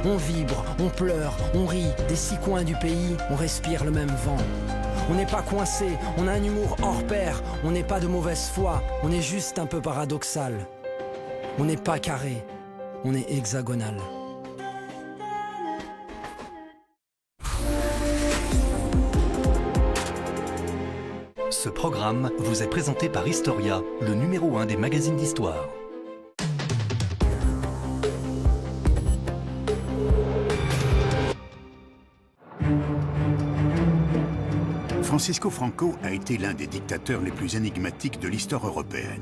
On vibre, on pleure, on rit, des 6 coins du pays, on respire le même vent. On n'est pas coincé, on a un humour hors pair, on n'est pas de mauvaise foi, on est juste un peu paradoxal. On n'est pas carré, on est hexagonal. Ce programme vous est présenté par Historia, le numéro 1 des magazines d'histoire. Francisco Franco a été l'un des dictateurs les plus énigmatiques de l'histoire européenne.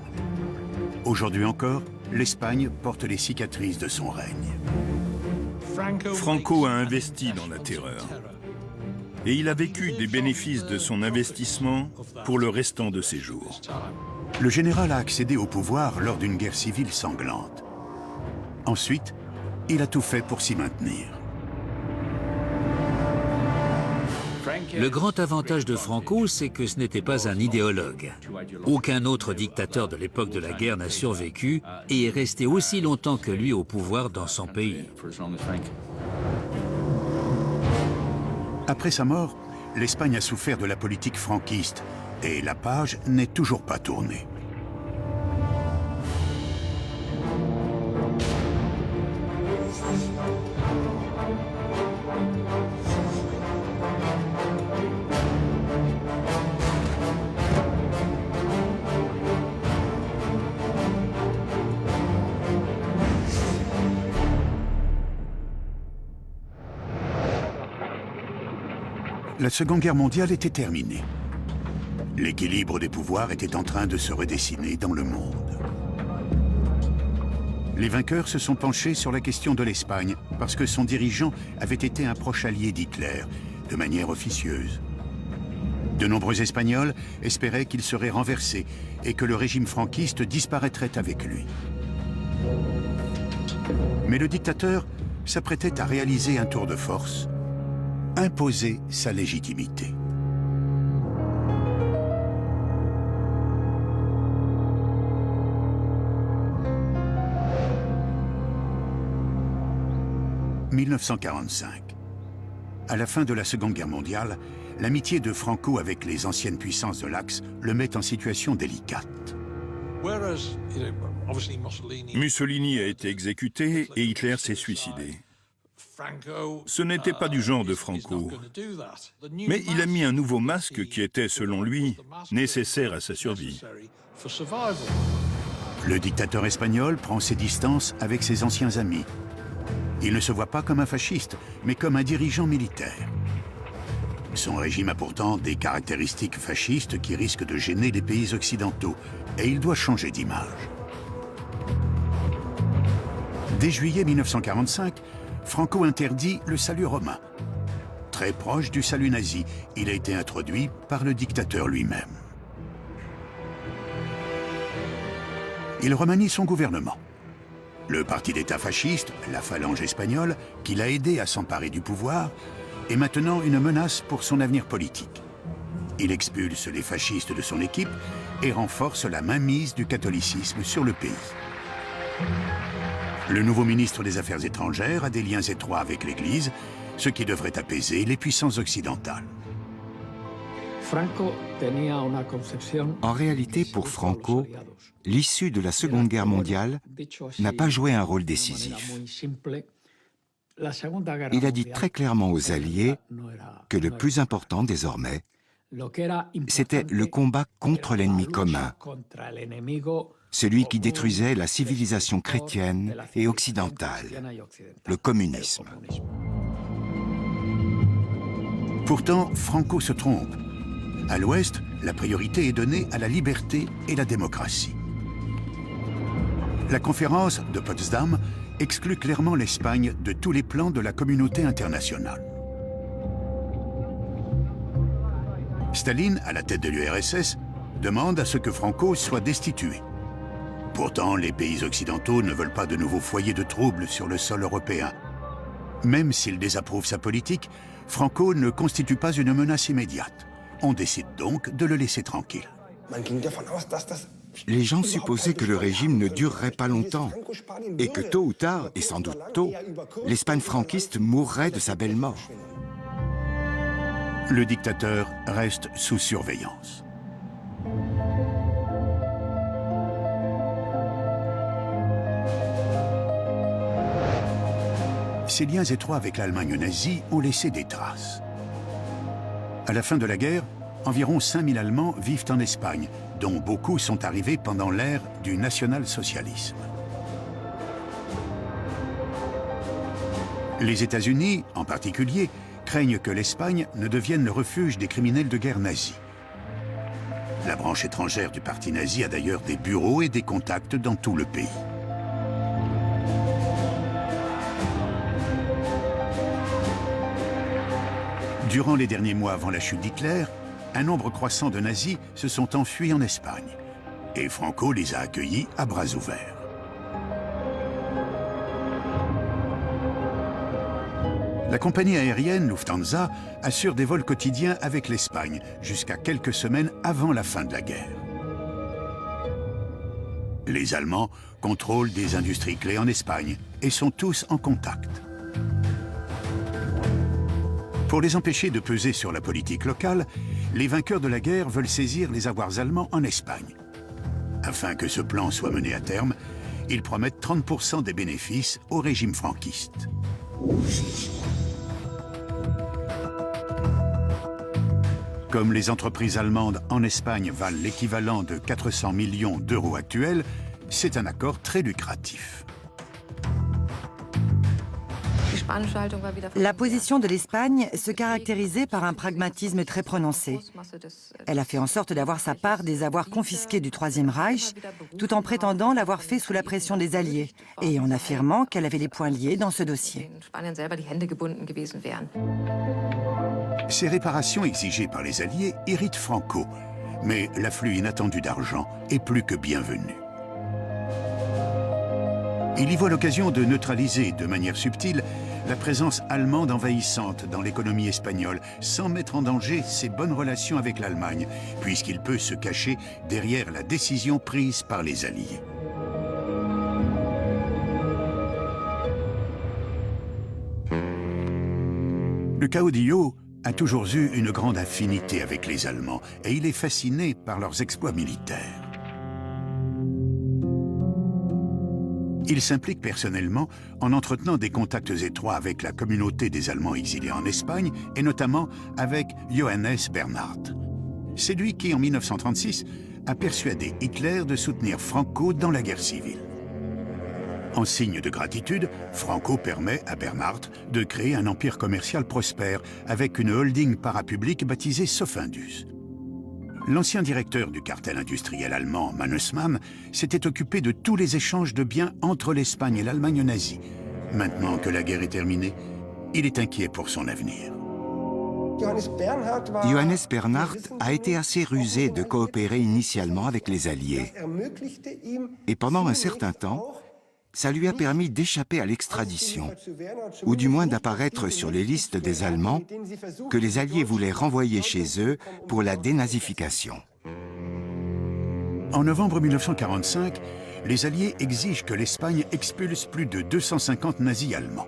Aujourd'hui encore, l'Espagne porte les cicatrices de son règne. Franco a investi dans la terreur. Et il a vécu des bénéfices de son investissement pour le restant de ses jours. Le général a accédé au pouvoir lors d'une guerre civile sanglante. Ensuite, il a tout fait pour s'y maintenir. Le grand avantage de Franco, c'est que ce n'était pas un idéologue. Aucun autre dictateur de l'époque de la guerre n'a survécu et est resté aussi longtemps que lui au pouvoir dans son pays. Après sa mort, l'Espagne a souffert de la politique franquiste et la page n'est toujours pas tournée. La Seconde Guerre mondiale était terminée. L'équilibre des pouvoirs était en train de se redessiner dans le monde. Les vainqueurs se sont penchés sur la question de l'Espagne parce que son dirigeant avait été un proche allié d'Hitler, de manière officieuse. De nombreux Espagnols espéraient qu'il serait renversé et que le régime franquiste disparaîtrait avec lui. Mais le dictateur s'apprêtait à réaliser un tour de force, imposer sa légitimité. « 1945. À la fin de la Seconde Guerre mondiale, l'amitié de Franco avec les anciennes puissances de l'Axe le met en situation délicate. Mussolini a été exécuté et Hitler s'est suicidé. Ce n'était pas du genre de Franco, mais il a mis un nouveau masque qui était, selon lui, nécessaire à sa survie. Le dictateur espagnol prend ses distances avec ses anciens amis. Il ne se voit pas comme un fasciste, mais comme un dirigeant militaire. Son régime a pourtant des caractéristiques fascistes qui risquent de gêner les pays occidentaux, et il doit changer d'image. Dès juillet 1945, Franco interdit le salut romain. Très proche du salut nazi, il a été introduit par le dictateur lui-même. Il remanie son gouvernement. Le parti d'État fasciste, la Phalange espagnole, qui l'a aidé à s'emparer du pouvoir, est maintenant une menace pour son avenir politique. Il expulse les fascistes de son équipe et renforce la mainmise du catholicisme sur le pays. Le nouveau ministre des Affaires étrangères a des liens étroits avec l'Église, ce qui devrait apaiser les puissances occidentales. En réalité, pour Franco, l'issue de la Seconde Guerre mondiale n'a pas joué un rôle décisif. Il a dit très clairement aux Alliés que le plus important désormais, c'était le combat contre l'ennemi commun, celui qui détruisait la civilisation chrétienne et occidentale, le communisme. Pourtant, Franco se trompe. À l'Ouest, la priorité est donnée à la liberté et la démocratie. La conférence de Potsdam exclut clairement l'Espagne de tous les plans de la communauté internationale. Staline, à la tête de l'URSS, demande à ce que Franco soit destitué. Pourtant, les pays occidentaux ne veulent pas de nouveaux foyers de troubles sur le sol européen. Même s'ils désapprouvent sa politique, Franco ne constitue pas une menace immédiate. On décide donc de le laisser tranquille. les gens supposaient que le régime ne durerait pas longtemps et que tôt ou tard, et sans doute tôt, l'Espagne franquiste mourrait de sa belle mort. Le dictateur reste sous surveillance. Ses liens étroits avec l'Allemagne nazie ont laissé des traces. À la fin de la guerre, environ 5000 Allemands vivent en Espagne, dont beaucoup sont arrivés pendant l'ère du national-socialisme. Les États-Unis, en particulier, craignent que l'Espagne ne devienne le refuge des criminels de guerre nazis. La branche étrangère du parti nazi a d'ailleurs des bureaux et des contacts dans tout le pays. Durant les derniers mois avant la chute d'Hitler, un nombre croissant de nazis se sont enfuis en Espagne. Et Franco les a accueillis à bras ouverts. La compagnie aérienne Lufthansa assure des vols quotidiens avec l'Espagne, jusqu'à quelques semaines avant la fin de la guerre. Les Allemands contrôlent des industries clés en Espagne et sont tous en contact. Pour les empêcher de peser sur la politique locale, les vainqueurs de la guerre veulent saisir les avoirs allemands en Espagne. Afin que ce plan soit mené à terme, ils promettent 30% des bénéfices au régime franquiste. Comme les entreprises allemandes en Espagne valent l'équivalent de 400 millions d'euros actuels, c'est un accord très lucratif. La position de l'Espagne se caractérisait par un pragmatisme très prononcé. Elle a fait en sorte d'avoir sa part des avoirs confisqués du Troisième Reich, tout en prétendant l'avoir fait sous la pression des Alliés et en affirmant qu'elle avait les poings liés dans ce dossier. Ces réparations exigées par les Alliés irritent Franco, mais l'afflux inattendu d'argent est plus que bienvenu. Il y voit l'occasion de neutraliser de manière subtile la présence allemande envahissante dans l'économie espagnole, sans mettre en danger ses bonnes relations avec l'Allemagne, puisqu'il peut se cacher derrière la décision prise par les Alliés. Le caudillo a toujours eu une grande affinité avec les Allemands et il est fasciné par leurs exploits militaires. Il s'implique personnellement en entretenant des contacts étroits avec la communauté des Allemands exilés en Espagne et notamment avec Johannes Bernhardt. C'est lui qui, en 1936, a persuadé Hitler de soutenir Franco dans la guerre civile. En signe de gratitude, Franco permet à Bernhardt de créer un empire commercial prospère avec une holding parapublique baptisée Sofindus. L'ancien directeur du cartel industriel allemand, Mannesmann, s'était occupé de tous les échanges de biens entre l'Espagne et l'Allemagne nazie. Maintenant que la guerre est terminée, il est inquiet pour son avenir. Johannes Bernhardt a été assez rusé de coopérer initialement avec les Alliés. Et pendant un certain temps, ça lui a permis d'échapper à l'extradition, ou du moins d'apparaître sur les listes des Allemands que les Alliés voulaient renvoyer chez eux pour la dénazification. En novembre 1945, les Alliés exigent que l'Espagne expulse plus de 250 nazis allemands.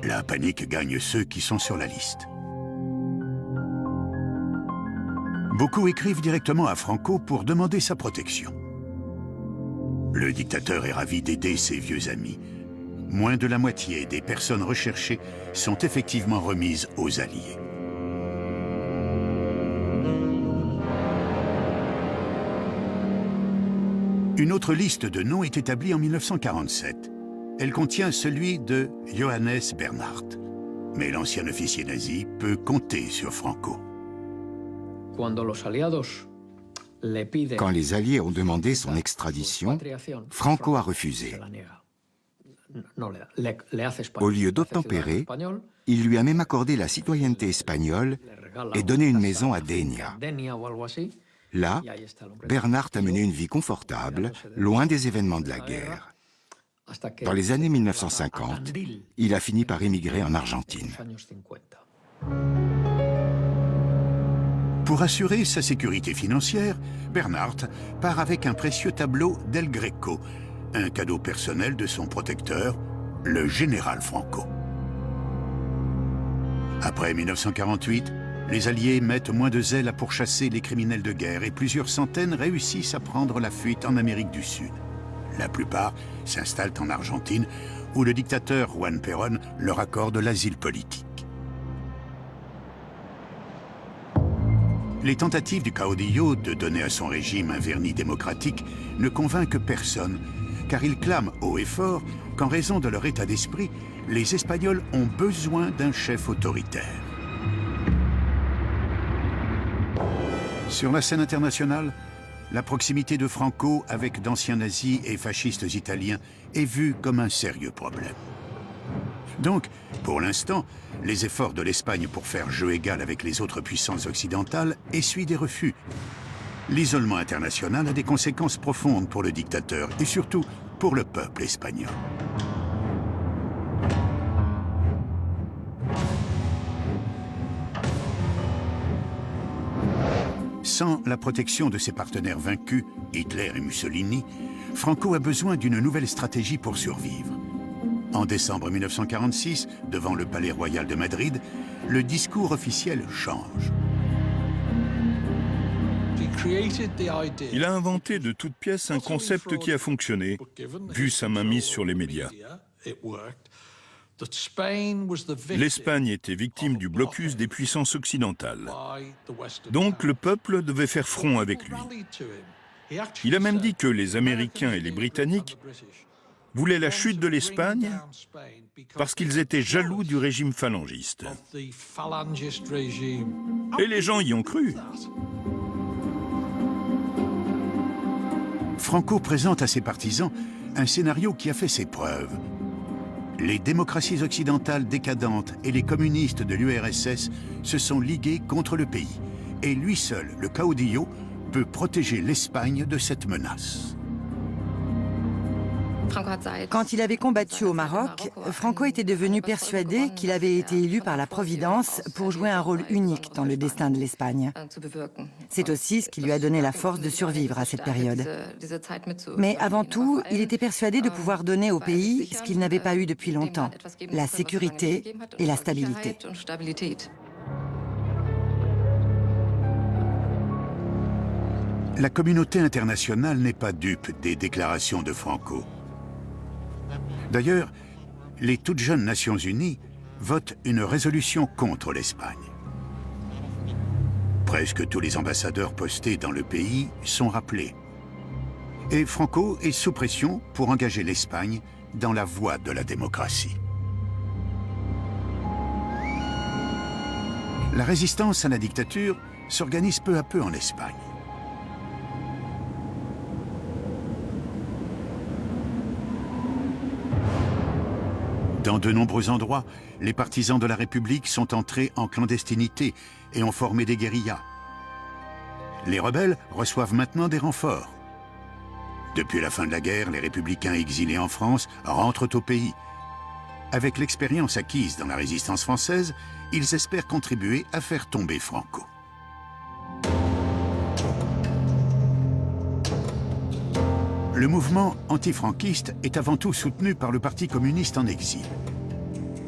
La panique gagne ceux qui sont sur la liste. Beaucoup écrivent directement à Franco pour demander sa protection. Le dictateur est ravi d'aider ses vieux amis. Moins de la moitié des personnes recherchées sont effectivement remises aux Alliés. Une autre liste de noms est établie en 1947. Elle contient celui de Johannes Bernhardt. Mais l'ancien officier nazi peut compter sur Franco. Quand les Alliés ont demandé son extradition, Franco a refusé. Au lieu d'obtempérer, il lui a même accordé la citoyenneté espagnole et donné une maison à Denia. Là, Bernhardt a mené une vie confortable, loin des événements de la guerre. Dans les années 1950, il a fini par émigrer en Argentine. Pour assurer sa sécurité financière, Bernhardt part avec un précieux tableau d'El Greco, un cadeau personnel de son protecteur, le général Franco. Après 1948, les Alliés mettent moins de zèle à pourchasser les criminels de guerre et plusieurs centaines réussissent à prendre la fuite en Amérique du Sud. La plupart s'installent en Argentine, où le dictateur Juan Perón leur accorde l'asile politique. Les tentatives du caudillo de donner à son régime un vernis démocratique ne convainquent personne, car ils clament haut et fort qu'en raison de leur état d'esprit, les Espagnols ont besoin d'un chef autoritaire. Sur la scène internationale, la proximité de Franco avec d'anciens nazis et fascistes italiens est vue comme un sérieux problème. Donc, pour l'instant, les efforts de l'Espagne pour faire jeu égal avec les autres puissances occidentales essuient des refus. L'isolement international a des conséquences profondes pour le dictateur et surtout pour le peuple espagnol. Sans la protection de ses partenaires vaincus, Hitler et Mussolini, Franco a besoin d'une nouvelle stratégie pour survivre. En décembre 1946, devant le Palais Royal de Madrid, le discours officiel change. Il a inventé de toutes pièces un concept qui a fonctionné, vu sa mainmise sur les médias. L'Espagne était victime du blocus des puissances occidentales. Donc le peuple devait faire front avec lui. Il a même dit que les Américains et les Britanniques voulaient la chute de l'Espagne parce qu'ils étaient jaloux du régime phalangiste. Et les gens y ont cru. Franco présente à ses partisans un scénario qui a fait ses preuves. Les démocraties occidentales décadentes et les communistes de l'URSS se sont ligués contre le pays. Et lui seul, le caudillo, peut protéger l'Espagne de cette menace. Quand il avait combattu au Maroc, Franco était devenu persuadé qu'il avait été élu par la Providence pour jouer un rôle unique dans le destin de l'Espagne. C'est aussi ce qui lui a donné la force de survivre à cette période. Mais avant tout, il était persuadé de pouvoir donner au pays ce qu'il n'avait pas eu depuis longtemps, la sécurité et la stabilité. La communauté internationale n'est pas dupe des déclarations de Franco. D'ailleurs, les toutes jeunes Nations Unies votent une résolution contre l'Espagne. Presque tous les ambassadeurs postés dans le pays sont rappelés. Et Franco est sous pression pour engager l'Espagne dans la voie de la démocratie. La résistance à la dictature s'organise peu à peu en Espagne. Dans de nombreux endroits, les partisans de la République sont entrés en clandestinité et ont formé des guérillas. Les rebelles reçoivent maintenant des renforts. Depuis la fin de la guerre, les républicains exilés en France rentrent au pays. Avec l'expérience acquise dans la résistance française, ils espèrent contribuer à faire tomber Franco. Le mouvement antifranquiste est avant tout soutenu par le Parti communiste en exil.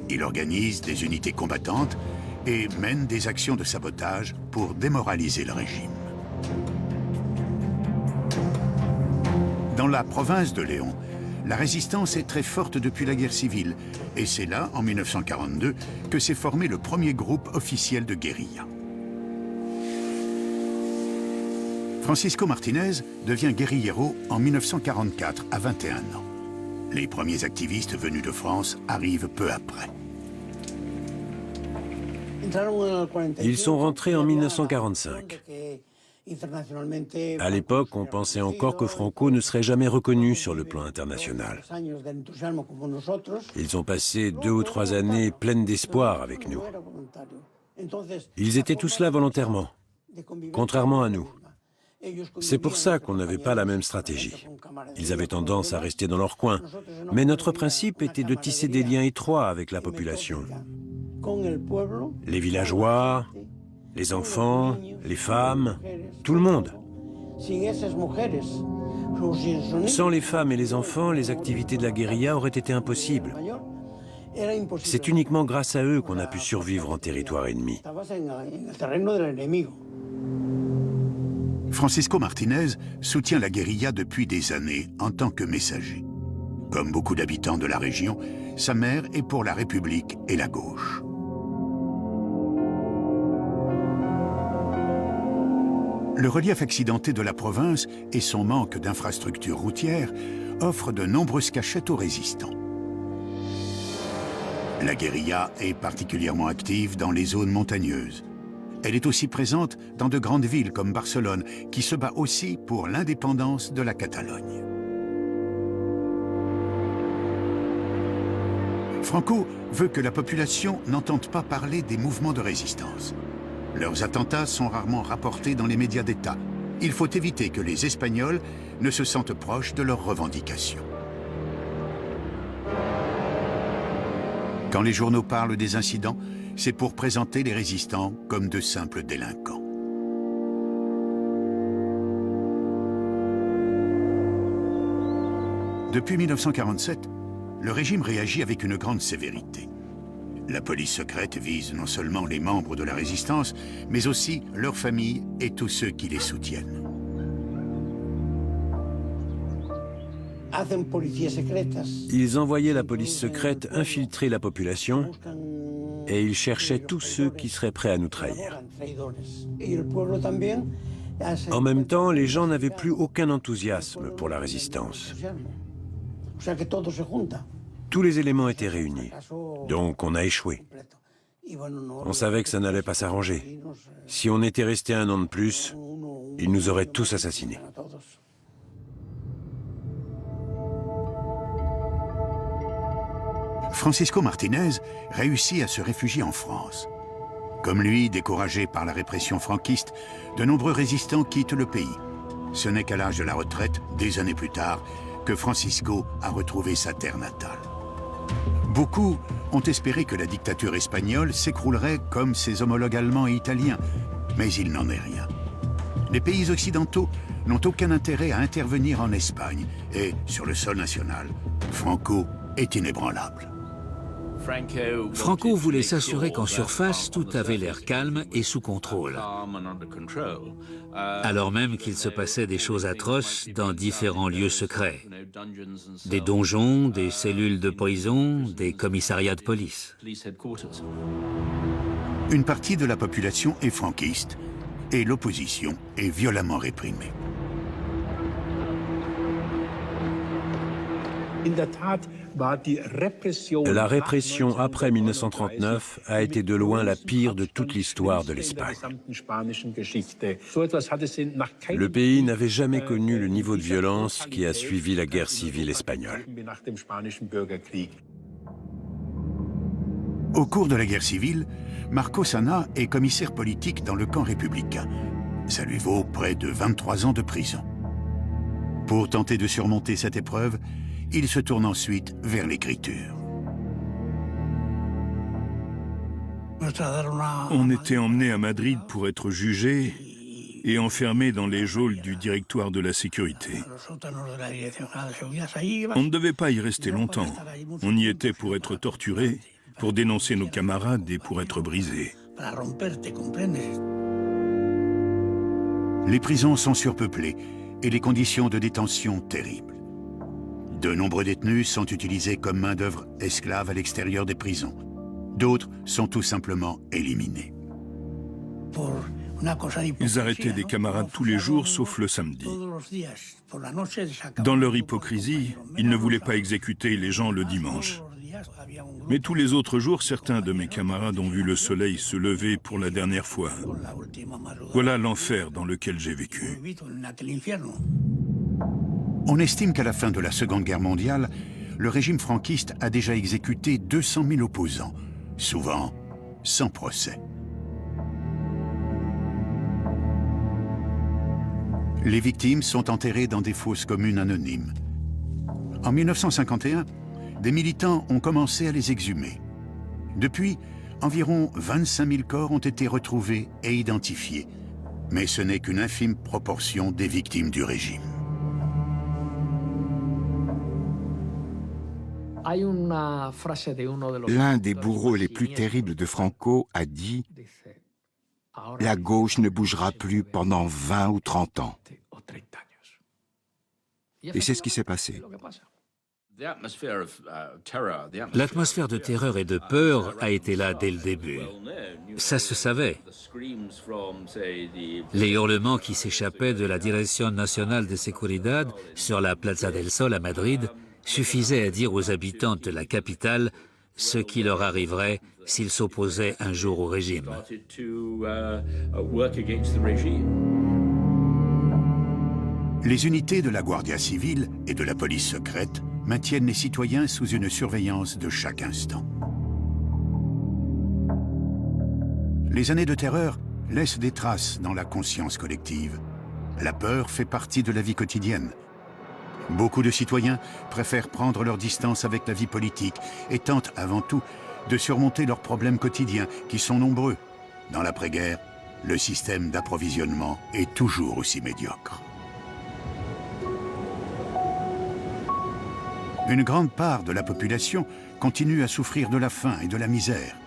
Il organise des unités combattantes et mène des actions de sabotage pour démoraliser le régime. Dans la province de Léon, la résistance est très forte depuis la guerre civile, et c'est là, en 1942, que s'est formé le premier groupe officiel de guérilla. Francisco Martinez devient guérillero en 1944, à 21 ans. Les premiers activistes venus de France arrivent peu après. Ils sont rentrés en 1945. À l'époque, on pensait encore que Franco ne serait jamais reconnu sur le plan international. Ils ont passé 2 ou 3 années pleines d'espoir avec nous. Ils étaient tous là volontairement, contrairement à nous. C'est pour ça qu'on n'avait pas la même stratégie. Ils avaient tendance à rester dans leur coin, mais notre principe était de tisser des liens étroits avec la population. Les villageois, les enfants, les femmes, tout le monde. Sans les femmes et les enfants, les activités de la guérilla auraient été impossibles. C'est uniquement grâce à eux qu'on a pu survivre en territoire ennemi. Francisco Martinez soutient la guérilla depuis des années en tant que messager. Comme beaucoup d'habitants de la région, sa mère est pour la République et la gauche. Le relief accidenté de la province et son manque d'infrastructures routières offrent de nombreuses cachettes aux résistants. La guérilla est particulièrement active dans les zones montagneuses. Elle est aussi présente dans de grandes villes comme Barcelone, qui se bat aussi pour l'indépendance de la Catalogne. Franco veut que la population n'entende pas parler des mouvements de résistance. Leurs attentats sont rarement rapportés dans les médias d'État. Il faut éviter que les Espagnols ne se sentent proches de leurs revendications. Quand les journaux parlent des incidents, c'est pour présenter les résistants comme de simples délinquants. Depuis 1947, le régime réagit avec une grande sévérité. La police secrète vise non seulement les membres de la résistance, mais aussi leurs familles et tous ceux qui les soutiennent. Ils envoyaient la police secrète infiltrer la population et ils cherchaient tous ceux qui seraient prêts à nous trahir. En même temps, les gens n'avaient plus aucun enthousiasme pour la résistance. Tous les éléments étaient réunis, donc on a échoué. On savait que ça n'allait pas s'arranger. Si on était resté un an de plus, ils nous auraient tous assassinés. Francisco Martinez réussit à se réfugier en France. Comme lui, découragé par la répression franquiste, de nombreux résistants quittent le pays. Ce n'est qu'à l'âge de la retraite, des années plus tard, que Francisco a retrouvé sa terre natale. Beaucoup ont espéré que la dictature espagnole s'écroulerait comme ses homologues allemands et italiens, mais il n'en est rien. Les pays occidentaux n'ont aucun intérêt à intervenir en Espagne, et sur le sol national, Franco est inébranlable. Franco voulait s'assurer qu'en surface, tout avait l'air calme et sous contrôle. Alors même qu'il se passait des choses atroces dans différents lieux secrets. Des donjons, des cellules de prison, des commissariats de police. Une partie de la population est franquiste et l'opposition est violemment réprimée. La répression après 1939 a été de loin la pire de toute l'histoire de l'Espagne. Le pays n'avait jamais connu le niveau de violence qui a suivi la guerre civile espagnole. Au cours de la guerre civile, Marcos Sana est commissaire politique dans le camp républicain. Ça lui vaut près de 23 ans de prison. Pour tenter de surmonter cette épreuve, il se tourne ensuite vers l'écriture. On était emmené à Madrid pour être jugé et enfermé dans les geôles du directoire de la sécurité. On ne devait pas y rester longtemps. On y était pour être torturé, pour dénoncer nos camarades et pour être brisés. Les prisons sont surpeuplées et les conditions de détention terribles. De nombreux détenus sont utilisés comme main-d'œuvre esclave à l'extérieur des prisons. D'autres sont tout simplement éliminés. Ils arrêtaient des camarades tous les jours, sauf le samedi. Dans leur hypocrisie, ils ne voulaient pas exécuter les gens le dimanche. Mais tous les autres jours, certains de mes camarades ont vu le soleil se lever pour la dernière fois. Voilà l'enfer dans lequel j'ai vécu. On estime qu'à la fin de la Seconde Guerre mondiale, le régime franquiste a déjà exécuté 200 000 opposants, souvent sans procès. Les victimes sont enterrées dans des fosses communes anonymes. En 1951, des militants ont commencé à les exhumer. Depuis, environ 25 000 corps ont été retrouvés et identifiés, mais ce n'est qu'une infime proportion des victimes du régime. L'un des bourreaux les plus terribles de Franco a dit « La gauche ne bougera plus pendant 20 ou 30 ans ». Et c'est ce qui s'est passé. L'atmosphère de terreur et de peur a été là dès le début. Ça se savait. Les hurlements qui s'échappaient de la Dirección Nacional de Seguridad sur la Plaza del Sol à Madrid suffisaient à dire aux habitants de la capitale ce qui leur arriverait s'ils s'opposaient un jour au régime. Les unités de la Guardia Civile et de la police secrète maintiennent les citoyens sous une surveillance de chaque instant. Les années de terreur laissent des traces dans la conscience collective. La peur fait partie de la vie quotidienne. Beaucoup de citoyens préfèrent prendre leur distance avec la vie politique et tentent avant tout de surmonter leurs problèmes quotidiens qui sont nombreux. Dans l'après-guerre, le système d'approvisionnement est toujours aussi médiocre. Une grande part de la population continue à souffrir de la faim et de la misère.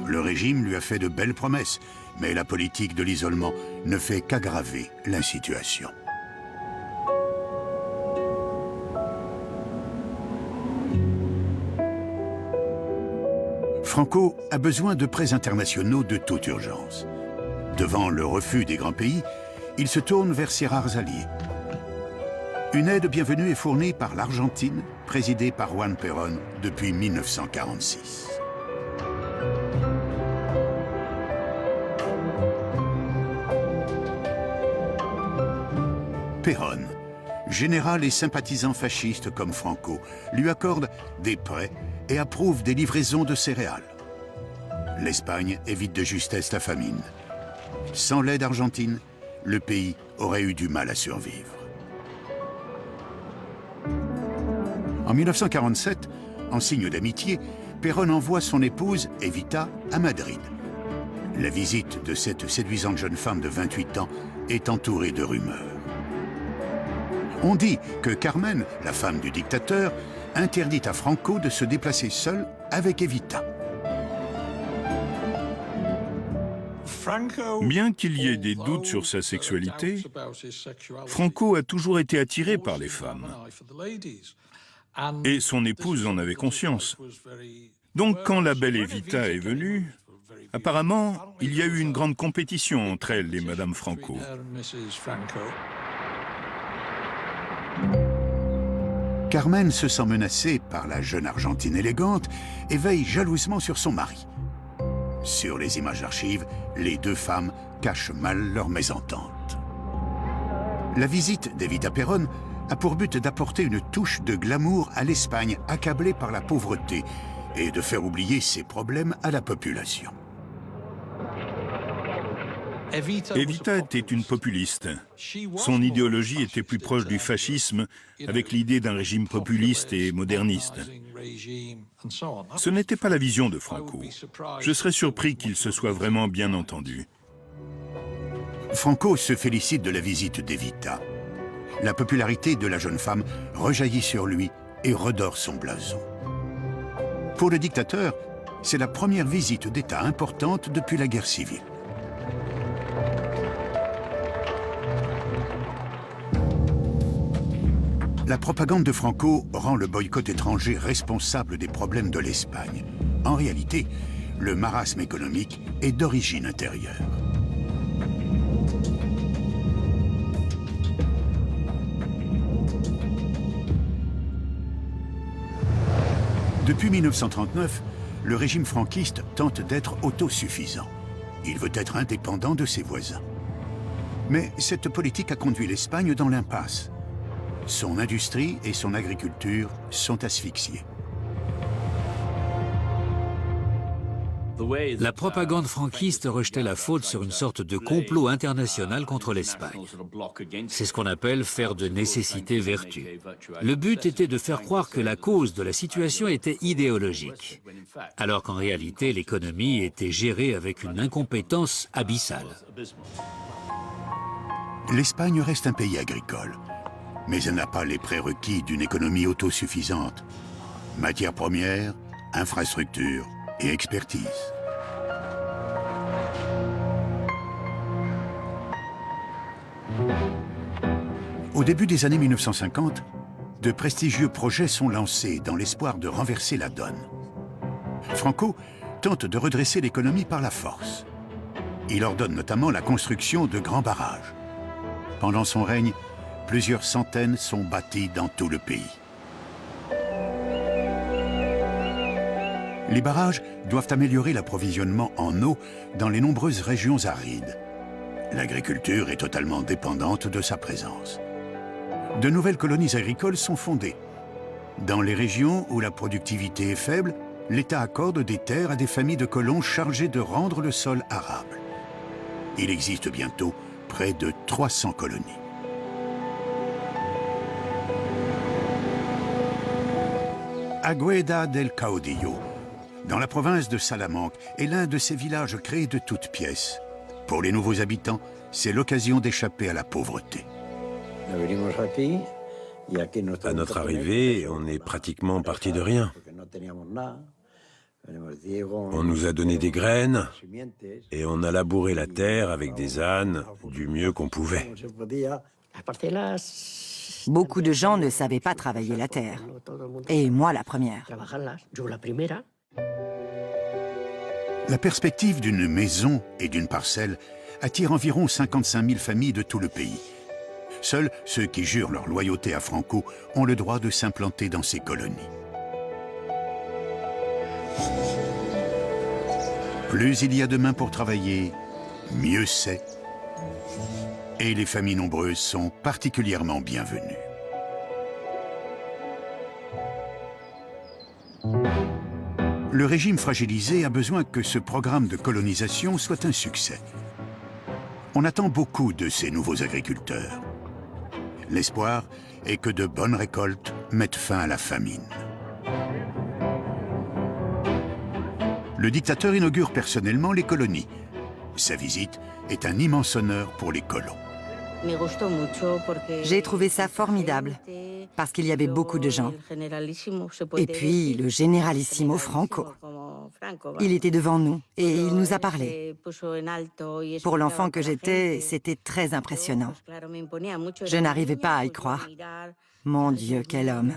Le régime lui a fait de belles promesses, mais la politique de l'isolement ne fait qu'aggraver la situation. Franco a besoin de prêts internationaux de toute urgence. Devant le refus des grands pays, il se tourne vers ses rares alliés. Une aide bienvenue est fournie par l'Argentine, présidée par Juan Perón depuis 1946. Perón, général et sympathisant fasciste comme Franco, lui accorde des prêts et approuve des livraisons de céréales. L'Espagne évite de justesse la famine. Sans l'aide argentine, le pays aurait eu du mal à survivre. En 1947, en signe d'amitié, Perón envoie son épouse, Evita, à Madrid. La visite de cette séduisante jeune femme de 28 ans est entourée de rumeurs. On dit que Carmen, la femme du dictateur, interdit à Franco de se déplacer seul avec Evita. Bien qu'il y ait des doutes sur sa sexualité, Franco a toujours été attiré par les femmes. Et son épouse en avait conscience. Donc quand la belle Evita est venue, apparemment, il y a eu une grande compétition entre elle et Madame Franco. Carmen se sent menacée par la jeune Argentine élégante et veille jalousement sur son mari. Sur les images d'archives, les deux femmes cachent mal leur mésentente. La visite d'Evita Perón a pour but d'apporter une touche de glamour à l'Espagne accablée par la pauvreté et de faire oublier ses problèmes à la population. Evita était une populiste. Son idéologie était plus proche du fascisme, avec l'idée d'un régime populiste et moderniste. Ce n'était pas la vision de Franco. Je serais surpris qu'il se soit vraiment bien entendu. Franco se félicite de la visite d'Evita. La popularité de la jeune femme rejaillit sur lui et redore son blason. Pour le dictateur, c'est la première visite d'État importante depuis la guerre civile. La propagande de Franco rend le boycott étranger responsable des problèmes de l'Espagne. En réalité, le marasme économique est d'origine intérieure. Depuis 1939, le régime franquiste tente d'être autosuffisant. Il veut être indépendant de ses voisins. Mais cette politique a conduit l'Espagne dans l'impasse. Son industrie et son agriculture sont asphyxiées. La propagande franquiste rejetait la faute sur une sorte de complot international contre l'Espagne. C'est ce qu'on appelle faire de nécessité vertu. Le but était de faire croire que la cause de la situation était idéologique, alors qu'en réalité l'économie était gérée avec une incompétence abyssale. L'Espagne reste un pays agricole, mais elle n'a pas les prérequis d'une économie autosuffisante. Matières premières, infrastructures et expertise. Au début des années 1950, de prestigieux projets sont lancés dans l'espoir de renverser la donne. Franco tente de redresser l'économie par la force. Il ordonne notamment la construction de grands barrages. Pendant son règne, plusieurs centaines sont bâties dans tout le pays. Les barrages doivent améliorer l'approvisionnement en eau dans les nombreuses régions arides. L'agriculture est totalement dépendante de sa présence. De nouvelles colonies agricoles sont fondées. Dans les régions où la productivité est faible, l'État accorde des terres à des familles de colons chargées de rendre le sol arable. Il existe bientôt près de 300 colonies. Agueda del Caudillo, dans la province de Salamanque, est l'un de ces villages créés de toutes pièces. Pour les nouveaux habitants, c'est l'occasion d'échapper à la pauvreté. À notre arrivée, on est pratiquement parti de rien. On nous a donné des graines et on a labouré la terre avec des ânes du mieux qu'on pouvait. Beaucoup de gens ne savaient pas travailler la terre. Et moi, la première. La perspective d'une maison et d'une parcelle attire environ 55 000 familles de tout le pays. Seuls ceux qui jurent leur loyauté à Franco ont le droit de s'implanter dans ces colonies. Plus il y a de mains pour travailler, mieux c'est. Et les familles nombreuses sont particulièrement bienvenues. Le régime fragilisé a besoin que ce programme de colonisation soit un succès. On attend beaucoup de ces nouveaux agriculteurs. L'espoir est que de bonnes récoltes mettent fin à la famine. Le dictateur inaugure personnellement les colonies. Sa visite est un immense honneur pour les colons. J'ai trouvé ça formidable, parce qu'il y avait beaucoup de gens. Et puis, le généralissimo Franco. Il était devant nous et il nous a parlé. Pour l'enfant que j'étais, c'était très impressionnant. Je n'arrivais pas à y croire. Mon Dieu, quel homme!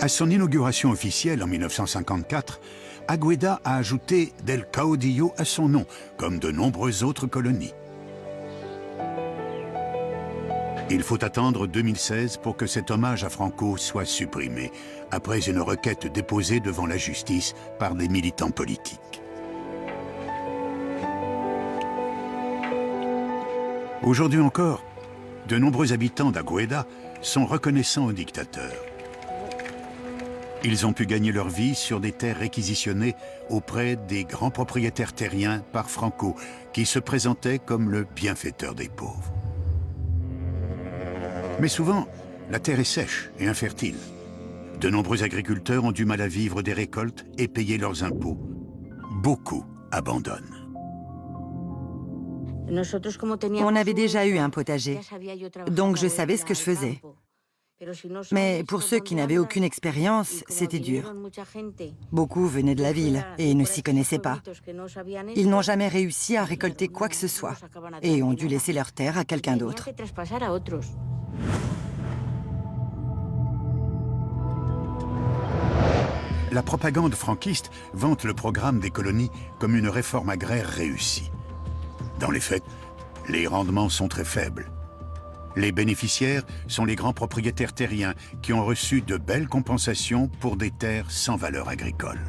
À son inauguration officielle en 1954, Agueda a ajouté Del Caudillo à son nom, comme de nombreuses autres colonies. Il faut attendre 2016 pour que cet hommage à Franco soit supprimé, après une requête déposée devant la justice par des militants politiques. Aujourd'hui encore, de nombreux habitants d'Agueda sont reconnaissants au dictateur. Ils ont pu gagner leur vie sur des terres réquisitionnées auprès des grands propriétaires terriens par Franco, qui se présentait comme le bienfaiteur des pauvres. Mais souvent, la terre est sèche et infertile. De nombreux agriculteurs ont du mal à vivre des récoltes et payer leurs impôts. Beaucoup abandonnent. On avait déjà eu un potager, donc je savais ce que je faisais. Mais pour ceux qui n'avaient aucune expérience, c'était dur. Beaucoup venaient de la ville et ne s'y connaissaient pas. Ils n'ont jamais réussi à récolter quoi que ce soit et ont dû laisser leur terre à quelqu'un d'autre. La propagande franquiste vante le programme des colonies comme une réforme agraire réussie. Dans les faits, les rendements sont très faibles. Les bénéficiaires sont les grands propriétaires terriens qui ont reçu de belles compensations pour des terres sans valeur agricole.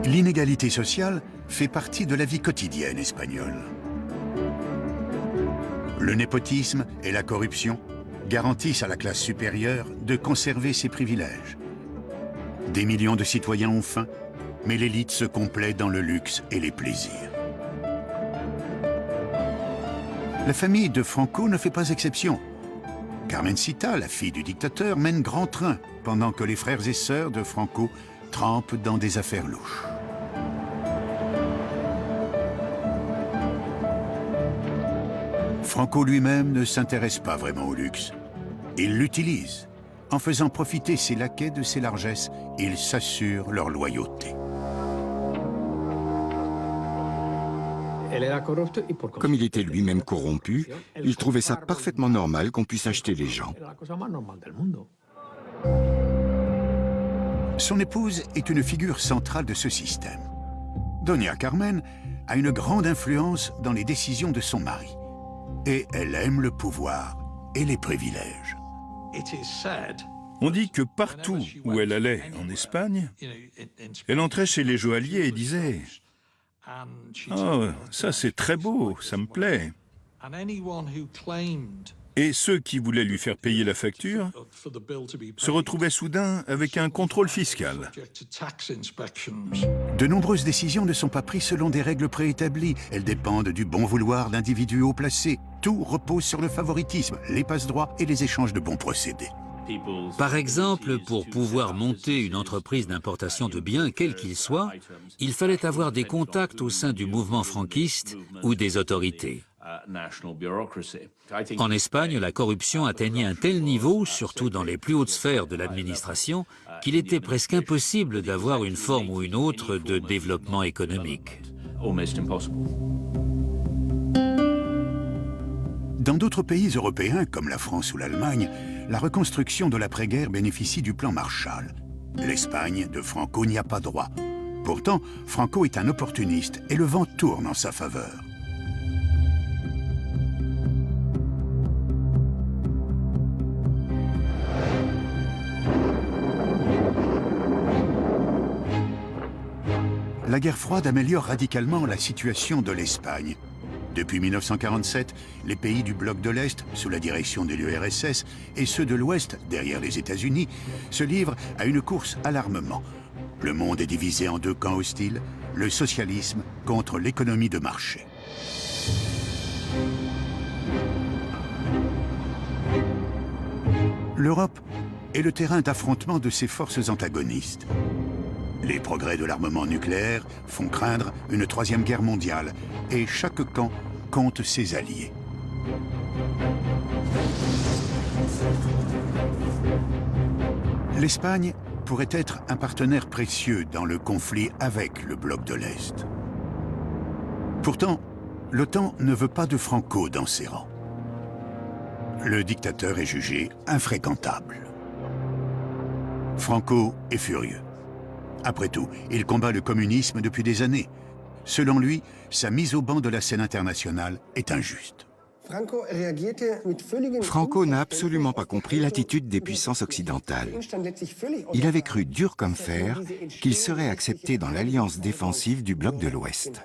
L'inégalité sociale fait partie de la vie quotidienne espagnole. Le népotisme et la corruption garantissent à la classe supérieure de conserver ses privilèges. Des millions de citoyens ont faim, mais l'élite se complaît dans le luxe et les plaisirs. La famille de Franco ne fait pas exception. Carmencita, la fille du dictateur, mène grand train, pendant que les frères et sœurs de Franco trempent dans des affaires louches. Franco lui-même ne s'intéresse pas vraiment au luxe. Il l'utilise. En faisant profiter ses laquais de ses largesses, il s'assure leur loyauté. Comme il était lui-même corrompu, il trouvait ça parfaitement normal qu'on puisse acheter les gens. Son épouse est une figure centrale de ce système. Doña Carmen a une grande influence dans les décisions de son mari. Et elle aime le pouvoir et les privilèges. On dit que partout où elle allait en Espagne, elle entrait chez les joailliers et disait « Oh, ça c'est très beau, ça me plaît ». Et ceux qui voulaient lui faire payer la facture se retrouvaient soudain avec un contrôle fiscal. De nombreuses décisions ne sont pas prises selon des règles préétablies. Elles dépendent du bon vouloir d'individus haut placés. Tout repose sur le favoritisme, les passe-droits et les échanges de bons procédés. Par exemple, pour pouvoir monter une entreprise d'importation de biens, quel qu'il soit, il fallait avoir des contacts au sein du mouvement franquiste ou des autorités. En Espagne, la corruption atteignait un tel niveau, surtout dans les plus hautes sphères de l'administration, qu'il était presque impossible d'avoir une forme ou une autre de développement économique. Dans d'autres pays européens, comme la France ou l'Allemagne, la reconstruction de l'après-guerre bénéficie du plan Marshall. L'Espagne de Franco n'y a pas droit. Pourtant, Franco est un opportuniste et le vent tourne en sa faveur. La guerre froide améliore radicalement la situation de l'Espagne. Depuis 1947, les pays du bloc de l'Est, sous la direction de l'URSS, et ceux de l'Ouest, derrière les États-Unis, se livrent à une course à l'armement. Le monde est divisé en deux camps hostiles, le socialisme contre l'économie de marché. L'Europe est le terrain d'affrontement de ces forces antagonistes. Les progrès de l'armement nucléaire font craindre une troisième guerre mondiale et chaque camp compte ses alliés. L'Espagne pourrait être un partenaire précieux dans le conflit avec le bloc de l'Est. Pourtant, l'OTAN ne veut pas de Franco dans ses rangs. Le dictateur est jugé infréquentable. Franco est furieux. Après tout, il combat le communisme depuis des années. Selon lui, sa mise au banc de la scène internationale est injuste. Franco n'a absolument pas compris l'attitude des puissances occidentales. Il avait cru dur comme fer qu'il serait accepté dans l'alliance défensive du bloc de l'Ouest.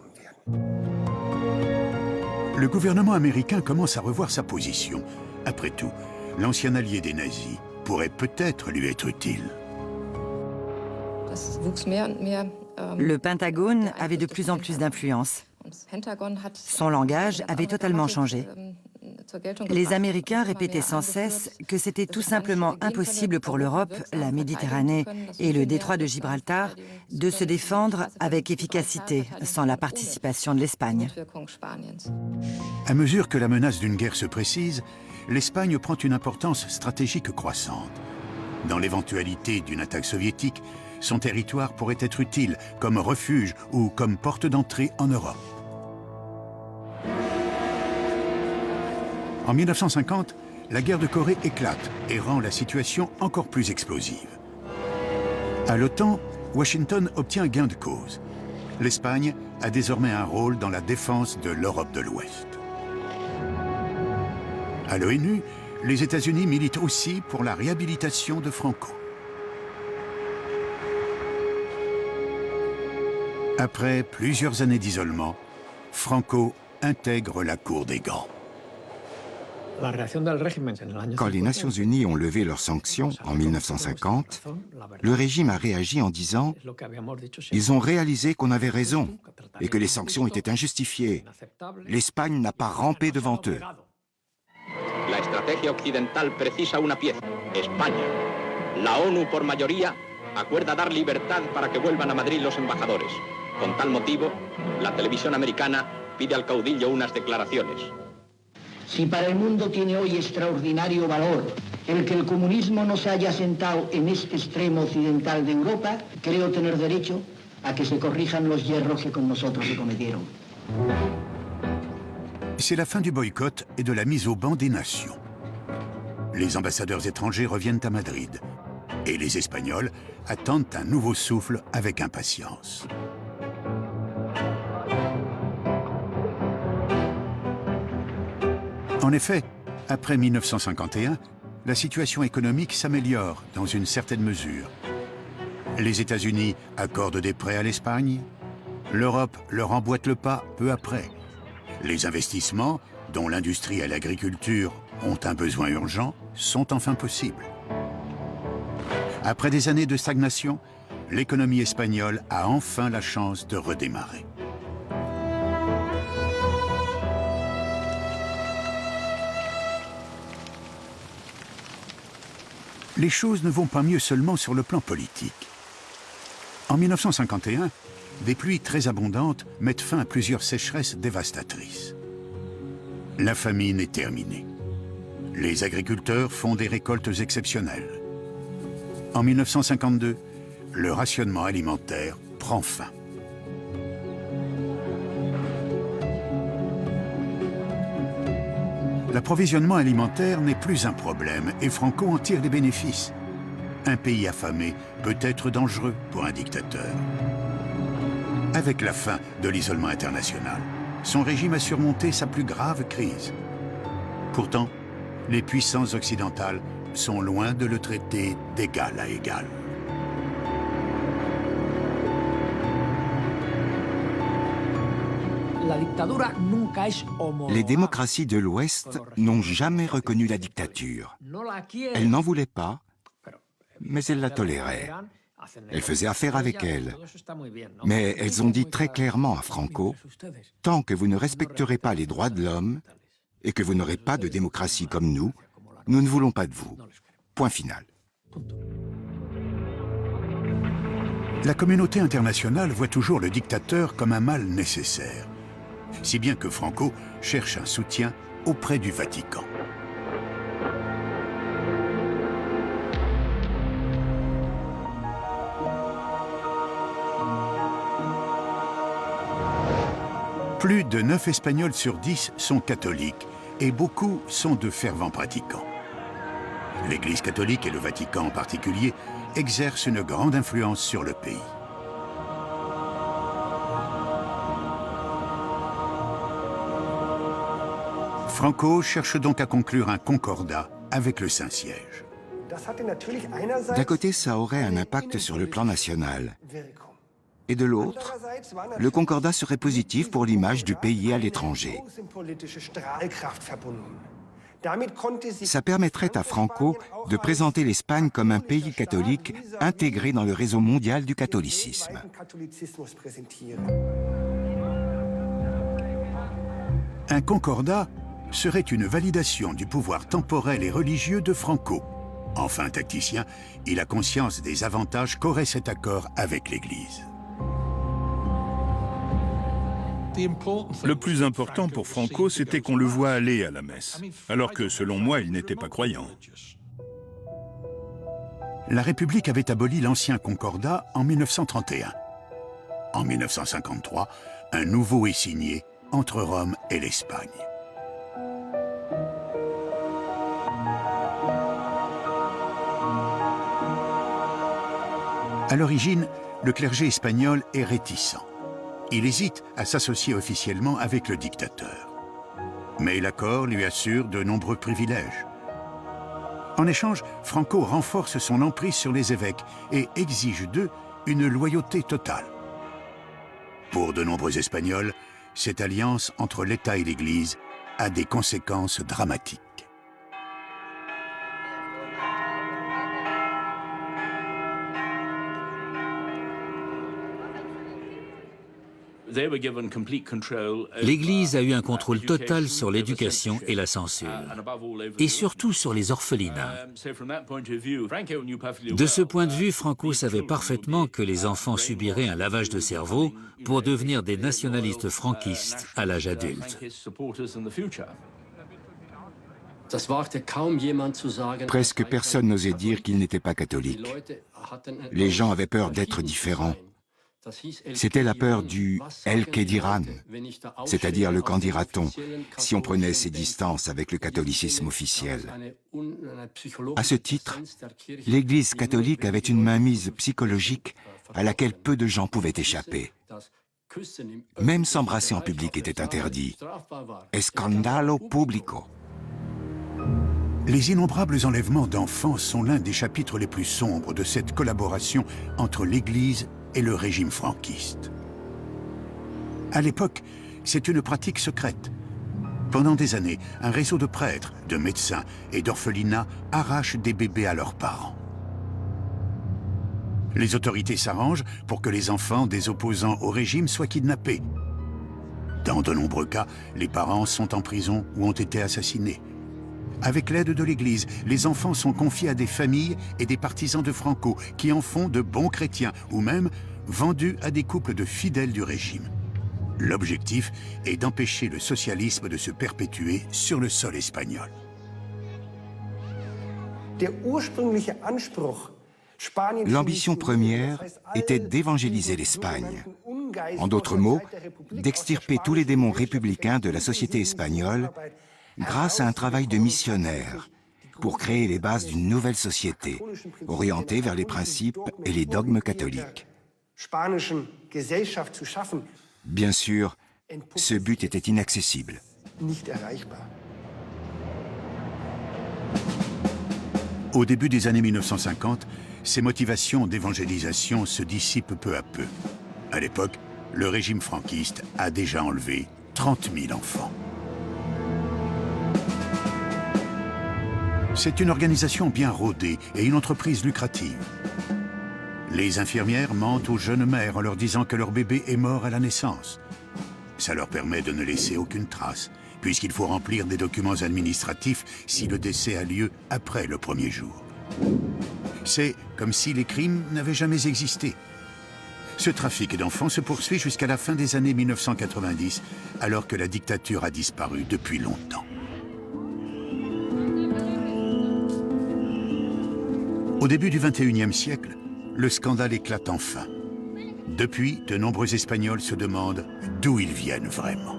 Le gouvernement américain commence à revoir sa position. Après tout, l'ancien allié des nazis pourrait peut-être lui être utile. Le Pentagone avait de plus en plus d'influence. Son langage avait totalement changé. Les Américains répétaient sans cesse que c'était tout simplement impossible pour l'Europe, la Méditerranée et le détroit de Gibraltar de se défendre avec efficacité sans la participation de l'Espagne. À mesure que la menace d'une guerre se précise, l'Espagne prend une importance stratégique croissante. Dans l'éventualité d'une attaque soviétique, son territoire pourrait être utile comme refuge ou comme porte d'entrée en Europe. En 1950, la guerre de Corée éclate et rend la situation encore plus explosive. À l'OTAN, Washington obtient gain de cause. L'Espagne a désormais un rôle dans la défense de l'Europe de l'Ouest. À l'ONU, les États-Unis militent aussi pour la réhabilitation de Franco. Après plusieurs années d'isolement, Franco intègre la cour des grands. Quand les Nations Unies ont levé leurs sanctions en 1950, le régime a réagi en disant « Ils ont réalisé qu'on avait raison et que les sanctions étaient injustifiées. L'Espagne n'a pas rampé devant eux. » La estrategia occidental precisa una pieza, España. La ONU, por mayoría, acuerda dar libertad para que vuelvan a Madrid los embajadores. Con tal motivo, la televisión americana pide al caudillo unas declaraciones. Si para el mundo tiene hoy extraordinario valor el que el comunismo no se haya sentado en este extremo occidental de Europa, creo tener derecho a que se corrijan los yerros que con nosotros se cometieron. C'est la fin du boycott et de la mise au banc des nations. Les ambassadeurs étrangers reviennent à Madrid et les Espagnols attendent un nouveau souffle avec impatience. En effet, après 1951, la situation économique s'améliore dans une certaine mesure. Les États-Unis accordent des prêts à l'Espagne, l'Europe leur emboîte le pas peu après. Les investissements, dont l'industrie et l'agriculture ont un besoin urgent, sont enfin possibles. Après des années de stagnation, l'économie espagnole a enfin la chance de redémarrer. Les choses ne vont pas mieux seulement sur le plan politique. En 1951, des pluies très abondantes mettent fin à plusieurs sécheresses dévastatrices. La famine est terminée. Les agriculteurs font des récoltes exceptionnelles. En 1952, le rationnement alimentaire prend fin. L'approvisionnement alimentaire n'est plus un problème et Franco en tire les bénéfices. Un pays affamé peut être dangereux pour un dictateur. Avec la fin de l'isolement international, son régime a surmonté sa plus grave crise. Pourtant, les puissances occidentales sont loin de le traiter d'égal à égal. Les démocraties de l'Ouest n'ont jamais reconnu la dictature. Elles n'en voulaient pas, mais elles la toléraient. Elles faisaient affaire avec elle. Mais elles ont dit très clairement à Franco, « Tant que vous ne respecterez pas les droits de l'homme et que vous n'aurez pas de démocratie comme nous ne voulons pas de vous. » Point final. La communauté internationale voit toujours le dictateur comme un mal nécessaire, si bien que Franco cherche un soutien auprès du Vatican. Plus de 9 Espagnols sur 10 sont catholiques et beaucoup sont de fervents pratiquants. L'Église catholique et le Vatican en particulier exercent une grande influence sur le pays. Franco cherche donc à conclure un concordat avec le Saint-Siège. D'un côté, ça aurait un impact sur le plan national. Et de l'autre, le concordat serait positif pour l'image du pays à l'étranger. Ça permettrait à Franco de présenter l'Espagne comme un pays catholique intégré dans le réseau mondial du catholicisme. Un concordat serait une validation du pouvoir temporel et religieux de Franco. Enfin tacticien, il a conscience des avantages qu'aurait cet accord avec l'Église. Le plus important pour Franco, c'était qu'on le voie aller à la messe, alors que, selon moi, il n'était pas croyant. La République avait aboli l'ancien concordat en 1931. En 1953, un nouveau est signé entre Rome et l'Espagne. À l'origine, le clergé espagnol est réticent. Il hésite à s'associer officiellement avec le dictateur. Mais l'accord lui assure de nombreux privilèges. En échange, Franco renforce son emprise sur les évêques et exige d'eux une loyauté totale. Pour de nombreux Espagnols, cette alliance entre l'État et l'Église a des conséquences dramatiques. L'Église a eu un contrôle total sur l'éducation et la censure, et surtout sur les orphelinats. De ce point de vue, Franco savait parfaitement que les enfants subiraient un lavage de cerveau pour devenir des nationalistes franquistes à l'âge adulte. Presque personne n'osait dire qu'il n'était pas catholique. Les gens avaient peur d'être différents. C'était la peur du El que dirán, c'est-à-dire le qu'en dira-t-on, si on prenait ses distances avec le catholicisme officiel. À ce titre, l'Église catholique avait une mainmise psychologique à laquelle peu de gens pouvaient échapper. Même s'embrasser en public était interdit. Escandalo público. Les innombrables enlèvements d'enfants sont l'un des chapitres les plus sombres de cette collaboration entre l'Église et le régime franquiste. À l'époque, c'est une pratique secrète. Pendant des années, un réseau de prêtres, de médecins et d'orphelinats arrache des bébés à leurs parents. Les autorités s'arrangent pour que les enfants des opposants au régime soient kidnappés. Dans de nombreux cas, les parents sont en prison ou ont été assassinés. Avec l'aide de l'Église, les enfants sont confiés à des familles et des partisans de Franco qui en font de bons chrétiens ou même vendus à des couples de fidèles du régime. L'objectif est d'empêcher le socialisme de se perpétuer sur le sol espagnol. L'ambition première était d'évangéliser l'Espagne. En d'autres mots, d'extirper tous les démons républicains de la société espagnole grâce à un travail de missionnaire pour créer les bases d'une nouvelle société, orientée vers les principes et les dogmes catholiques. Bien sûr, ce but était inaccessible. Au début des années 1950, ces motivations d'évangélisation se dissipent peu à peu. À l'époque, le régime franquiste a déjà enlevé 30 000 enfants. C'est une organisation bien rodée et une entreprise lucrative. Les infirmières mentent aux jeunes mères en leur disant que leur bébé est mort à la naissance. Ça leur permet de ne laisser aucune trace, puisqu'il faut remplir des documents administratifs si le décès a lieu après le premier jour. C'est comme si les crimes n'avaient jamais existé. Ce trafic d'enfants se poursuit jusqu'à la fin des années 1990, alors que la dictature a disparu depuis longtemps. Au début du XXIe siècle, le scandale éclate enfin. Depuis, de nombreux Espagnols se demandent d'où ils viennent vraiment.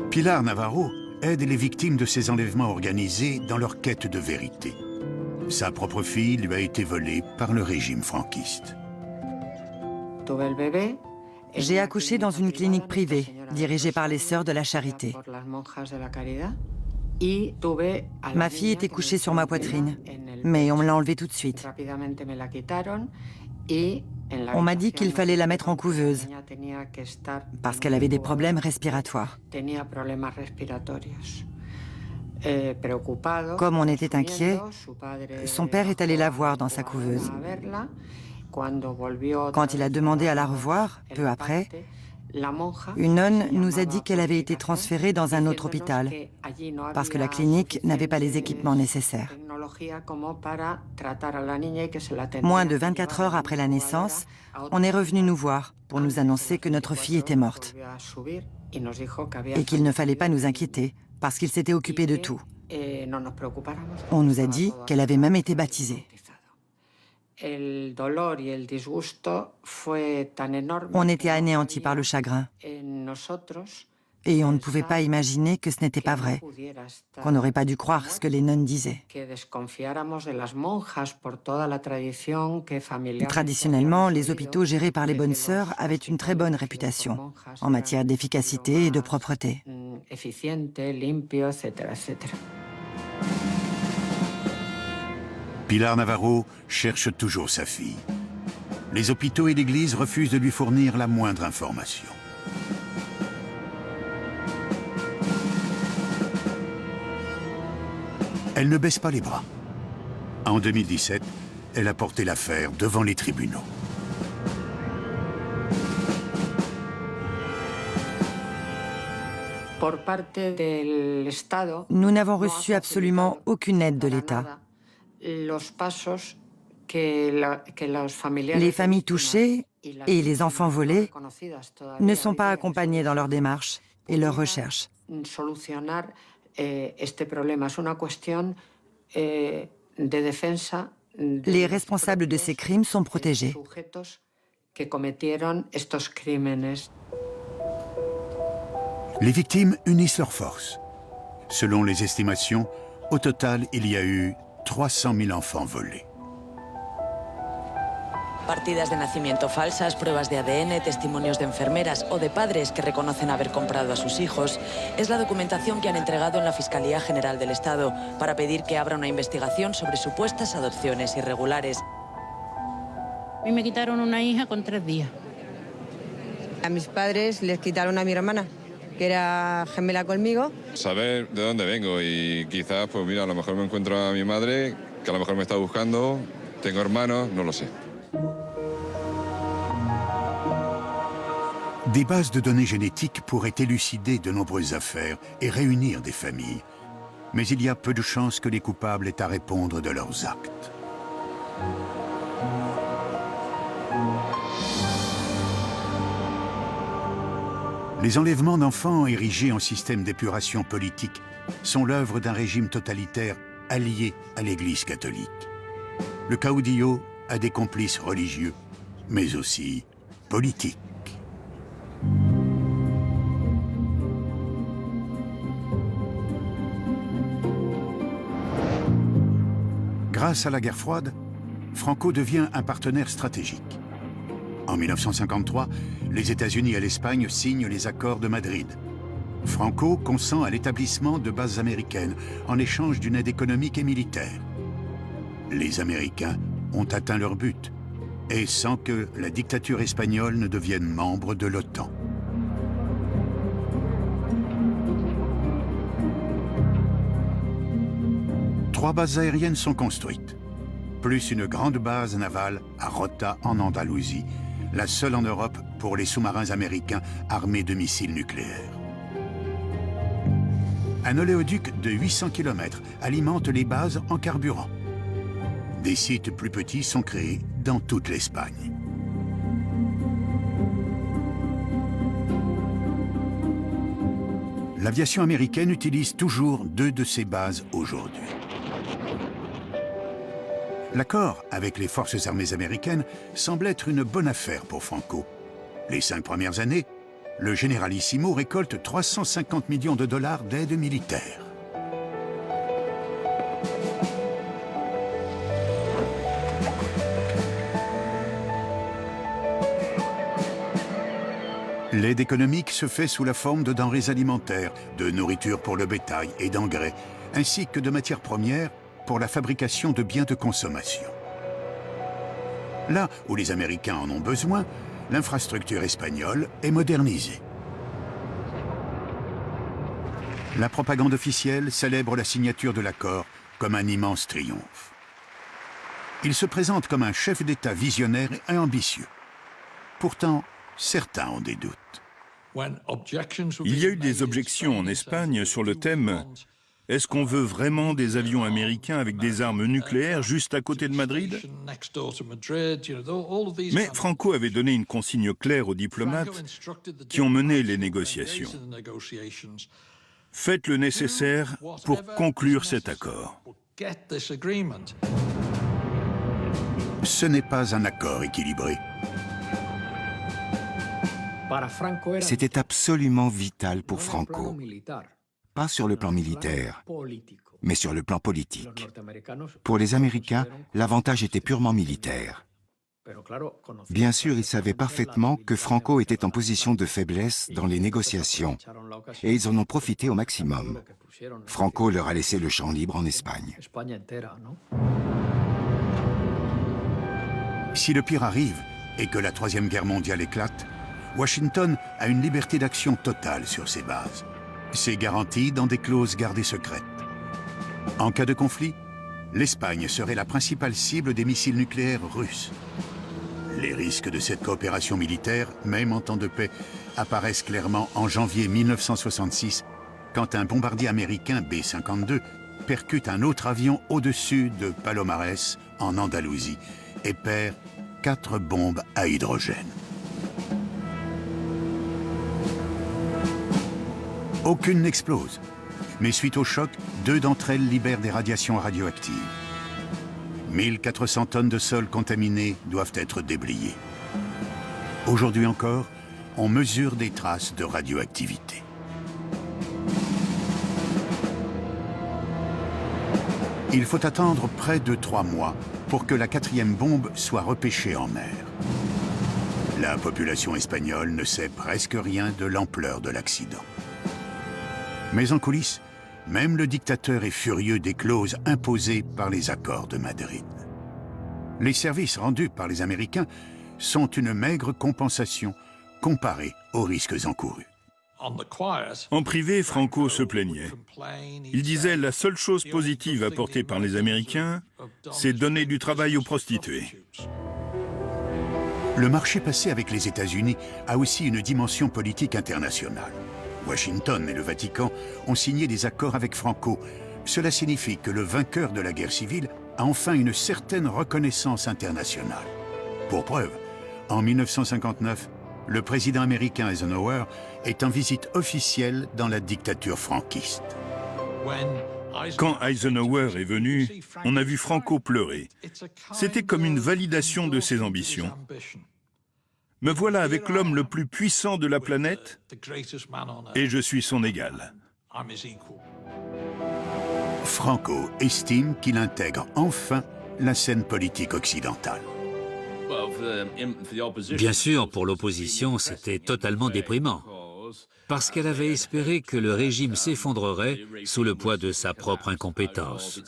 Pilar Navarro aide les victimes de ces enlèvements organisés dans leur quête de vérité. Sa propre fille lui a été volée par le régime franquiste. J'ai accouché dans une clinique privée, dirigée par les Sœurs de la Charité. Ma fille était couchée sur ma poitrine, mais on me l'a enlevée tout de suite. On m'a dit qu'il fallait la mettre en couveuse, parce qu'elle avait des problèmes respiratoires. Comme on était inquiet, son père est allé la voir dans sa couveuse. Quand il a demandé à la revoir, peu après, une nonne nous a dit qu'elle avait été transférée dans un autre hôpital, parce que la clinique n'avait pas les équipements nécessaires. Moins de 24 heures après la naissance, on est revenu nous voir pour nous annoncer que notre fille était morte et qu'il ne fallait pas nous inquiéter, parce qu'il s'était occupé de tout. On nous a dit qu'elle avait même été baptisée. On était anéantis par le chagrin. Et on ne pouvait pas imaginer que ce n'était pas vrai, qu'on n'aurait pas dû croire ce que les nonnes disaient. Traditionnellement, les hôpitaux gérés par les bonnes sœurs avaient une très bonne réputation en matière d'efficacité et de propreté. Pilar Navarro cherche toujours sa fille. Les hôpitaux et l'Église refusent de lui fournir la moindre information. Elle ne baisse pas les bras. En 2017, elle a porté l'affaire devant les tribunaux. Nous n'avons reçu absolument aucune aide de l'État. Les familles touchées et les enfants volés ne sont pas accompagnés dans leur démarche et leurs recherches. Les responsables de ces crimes sont protégés. Les victimes unissent leurs forces. Selon les estimations, au total, il y a eu 300 000 enfants volés. Partidas de nacimiento falsas, pruebas de ADN, testimonios de enfermeras o de padres que reconocen haber comprado a sus hijos. Es la documentación que han entregado en la Fiscalía General del Estado para pedir que abra una investigación sobre supuestas adopciones irregulares. A mí me quitaron una hija con 3 días. A mis padres les quitaron a mi hermana, que era gemela conmigo. Saber de dónde vengo y quizás, pues mira, a lo mejor me encuentro a mi madre, que a lo mejor me está buscando, tengo hermanos, no lo sé. Des bases de données génétiques pourraient élucider de nombreuses affaires et réunir des familles. Mais il y a peu de chances que les coupables aient à répondre de leurs actes. Les enlèvements d'enfants érigés en système d'épuration politique sont l'œuvre d'un régime totalitaire allié à l'Église catholique. Le caudillo a des complices religieux, mais aussi politiques. Grâce à la guerre froide, Franco devient un partenaire stratégique. En 1953, les États-Unis et l'Espagne signent les accords de Madrid. Franco consent à l'établissement de bases américaines en échange d'une aide économique et militaire. Les Américains ont atteint leur but, et sans que la dictature espagnole ne devienne membre de l'OTAN. Trois bases aériennes sont construites, plus une grande base navale à Rota en Andalousie, la seule en Europe pour les sous-marins américains armés de missiles nucléaires. Un oléoduc de 800 km alimente les bases en carburant. Des sites plus petits sont créés dans toute l'Espagne. L'aviation américaine utilise toujours 2 de ces bases aujourd'hui. L'accord avec les forces armées américaines semble être une bonne affaire pour Franco. Les 5 premières années, le généralissimo récolte 350 millions de dollars d'aide militaire. L'aide économique se fait sous la forme de denrées alimentaires, de nourriture pour le bétail et d'engrais, ainsi que de matières premières pour la fabrication de biens de consommation. Là où les Américains en ont besoin, l'infrastructure espagnole est modernisée. La propagande officielle célèbre la signature de l'accord comme un immense triomphe. Il se présente comme un chef d'État visionnaire et ambitieux. Pourtant, certains ont des doutes. Il y a eu des objections en Espagne sur le thème « Est-ce qu'on veut vraiment des avions américains avec des armes nucléaires juste à côté de Madrid ?» Mais Franco avait donné une consigne claire aux diplomates qui ont mené les négociations. Faites le nécessaire pour conclure cet accord. Ce n'est pas un accord équilibré. C'était absolument vital pour Franco, pas sur le plan militaire, mais sur le plan politique. Pour les Américains, l'avantage était purement militaire. Bien sûr, ils savaient parfaitement que Franco était en position de faiblesse dans les négociations, et ils en ont profité au maximum. Franco leur a laissé le champ libre en Espagne. Si le pire arrive et que la Troisième Guerre mondiale éclate, Washington a une liberté d'action totale sur ses bases. C'est garanti dans des clauses gardées secrètes. En cas de conflit, l'Espagne serait la principale cible des missiles nucléaires russes. Les risques de cette coopération militaire, même en temps de paix, apparaissent clairement en janvier 1966, quand un bombardier américain B-52 percute un autre avion au-dessus de Palomares, en Andalousie, et perd 4 bombes à hydrogène. Aucune n'explose, mais suite au choc, 2 d'entre elles libèrent des radiations radioactives. 1400 tonnes de sol contaminées doivent être déblayées. Aujourd'hui encore, on mesure des traces de radioactivité. Il faut attendre près de 3 mois pour que la 4e bombe soit repêchée en mer. La population espagnole ne sait presque rien de l'ampleur de l'accident. Mais en coulisses, même le dictateur est furieux des clauses imposées par les accords de Madrid. Les services rendus par les Américains sont une maigre compensation comparée aux risques encourus. En privé, Franco se plaignait. Il disait la seule chose positive apportée par les Américains, c'est donner du travail aux prostituées. Le marché passé avec les États-Unis a aussi une dimension politique internationale. Washington et le Vatican ont signé des accords avec Franco. Cela signifie que le vainqueur de la guerre civile a enfin une certaine reconnaissance internationale. Pour preuve, en 1959, le président américain Eisenhower est en visite officielle dans la dictature franquiste. Quand Eisenhower est venu, on a vu Franco pleurer. C'était comme une validation de ses ambitions. Me voilà avec l'homme le plus puissant de la planète et je suis son égal. Franco estime qu'il intègre enfin la scène politique occidentale. Bien sûr, pour l'opposition, c'était totalement déprimant, parce qu'elle avait espéré que le régime s'effondrerait sous le poids de sa propre incompétence.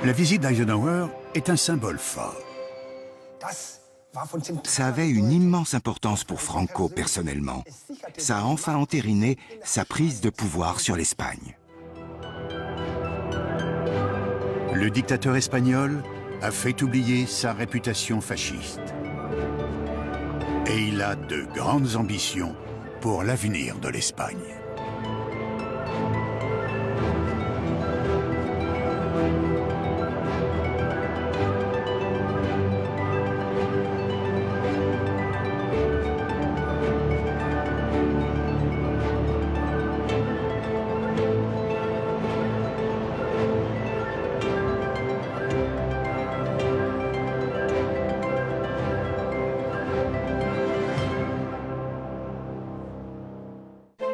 La visite d'Eisenhower est un symbole fort. Ça avait une immense importance pour Franco personnellement. Ça a enfin entériné sa prise de pouvoir sur l'Espagne. Le dictateur espagnol a fait oublier sa réputation fasciste. Et il a de grandes ambitions pour l'avenir de l'Espagne.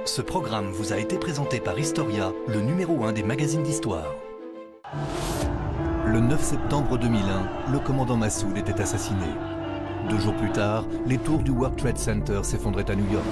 Ce programme vous a été présenté par Historia, le numéro 1 des magazines d'histoire. Le 9 septembre 2001, le commandant Massoud était assassiné. 2 jours plus tard, les tours du World Trade Center s'effondraient à New York.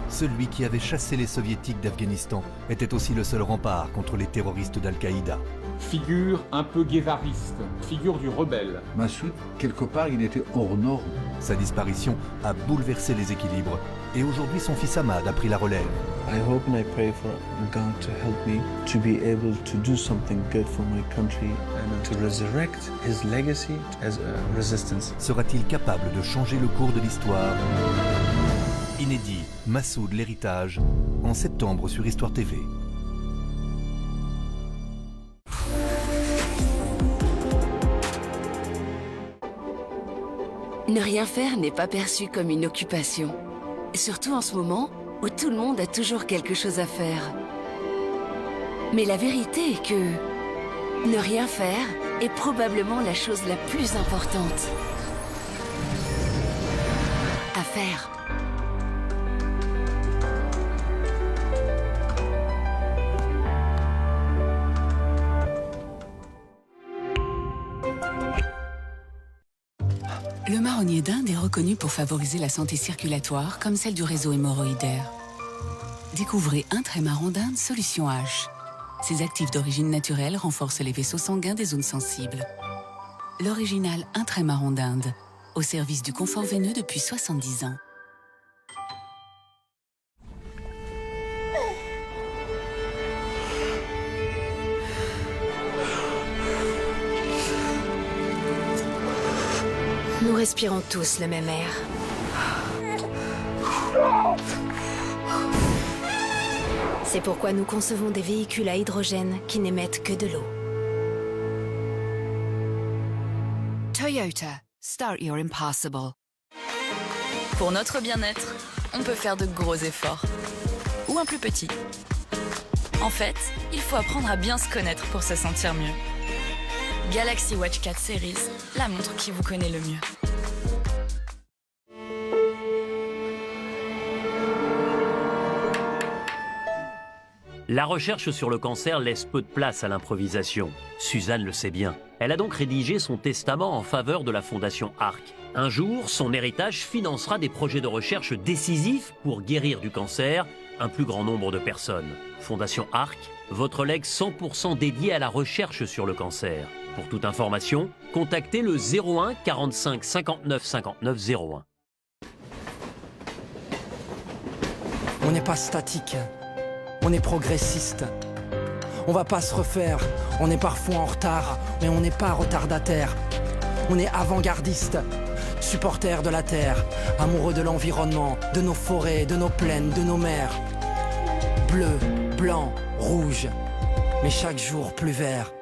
Celui qui avait chassé les soviétiques d'Afghanistan était aussi le seul rempart contre les terroristes d'Al-Qaïda. Figure un peu guévariste, figure du rebelle. Massoud, quelque part, il était hors norme. Sa disparition a bouleversé les équilibres et aujourd'hui son fils Ahmad a pris la relève. I hope and I pray for God to help me to be able to do something good for my country and to resurrect his legacy as a resistance. Sera-t-il capable de changer le cours de l'histoire? Inédit, Massoud l'héritage, en septembre sur Histoire TV. Ne rien faire n'est pas perçu comme une occupation. Surtout en ce moment où tout le monde a toujours quelque chose à faire. Mais la vérité est que ne rien faire est probablement la chose la plus importante à faire. Le marronnier d'Inde est reconnu pour favoriser la santé circulatoire comme celle du réseau hémorroïdaire. Découvrez un trait marron d'Inde Solution H. Ces actifs d'origine naturelle renforcent les vaisseaux sanguins des zones sensibles. L'original un trait marron d'Inde, au service du confort veineux depuis 70 ans. Nous respirons tous le même air. C'est pourquoi nous concevons des véhicules à hydrogène qui n'émettent que de l'eau. Toyota, start your impossible. Pour notre bien-être, on peut faire de gros efforts. Ou un plus petit. En fait, il faut apprendre à bien se connaître pour se sentir mieux. Galaxy Watch 4 Series, la montre qui vous connaît le mieux. La recherche sur le cancer laisse peu de place à l'improvisation. Suzanne le sait bien. Elle a donc rédigé son testament en faveur de la Fondation ARC. Un jour, son héritage financera des projets de recherche décisifs pour guérir du cancer un plus grand nombre de personnes. Fondation ARC, votre legs 100% dédié à la recherche sur le cancer. Pour toute information, contactez le 01 45 59 59 01. On n'est pas statique, on est progressiste. On va pas se refaire, on est parfois en retard, mais on n'est pas retardataire. On est avant-gardiste, supporter de la terre, amoureux de l'environnement, de nos forêts, de nos plaines, de nos mers. Bleu, blanc, rouge, mais chaque jour plus vert.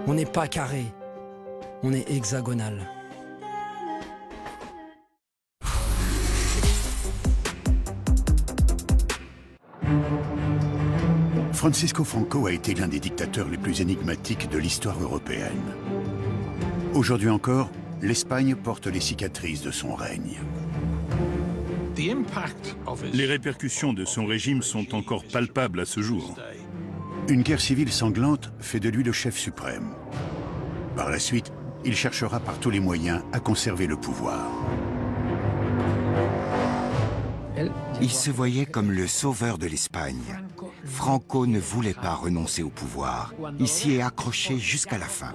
On n'est pas carré, on est hexagonal. Francisco Franco a été l'un des dictateurs les plus énigmatiques de l'histoire européenne. Aujourd'hui encore, l'Espagne porte les cicatrices de son règne. Les répercussions de son régime sont encore palpables à ce jour. Une guerre civile sanglante fait de lui le chef suprême. Par la suite, il cherchera par tous les moyens à conserver le pouvoir. Il se voyait comme le sauveur de l'Espagne. Franco ne voulait pas renoncer au pouvoir. Il s'y est accroché jusqu'à la fin.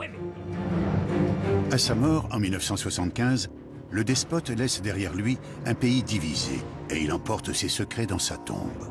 À sa mort, en 1975, le despote laisse derrière lui un pays divisé et il emporte ses secrets dans sa tombe.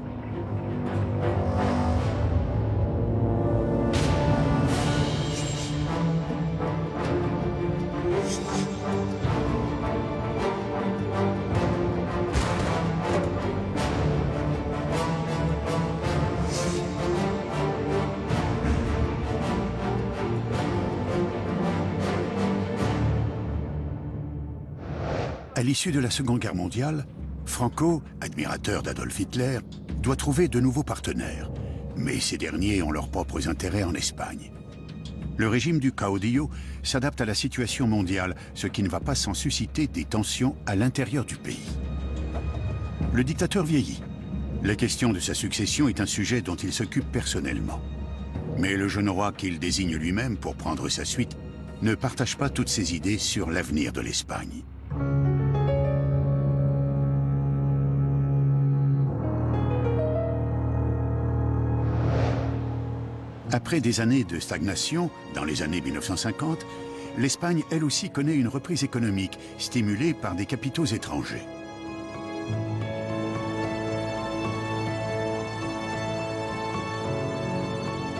À l'issue de la Seconde Guerre mondiale, Franco, admirateur d'Adolf Hitler, doit trouver de nouveaux partenaires. Mais ces derniers ont leurs propres intérêts en Espagne. Le régime du caudillo s'adapte à la situation mondiale, ce qui ne va pas sans susciter des tensions à l'intérieur du pays. Le dictateur vieillit. La question de sa succession est un sujet dont il s'occupe personnellement. Mais le jeune roi qu'il désigne lui-même pour prendre sa suite ne partage pas toutes ses idées sur l'avenir de l'Espagne. Après des années de stagnation, dans les années 1950, l'Espagne, elle aussi, connaît une reprise économique, stimulée par des capitaux étrangers.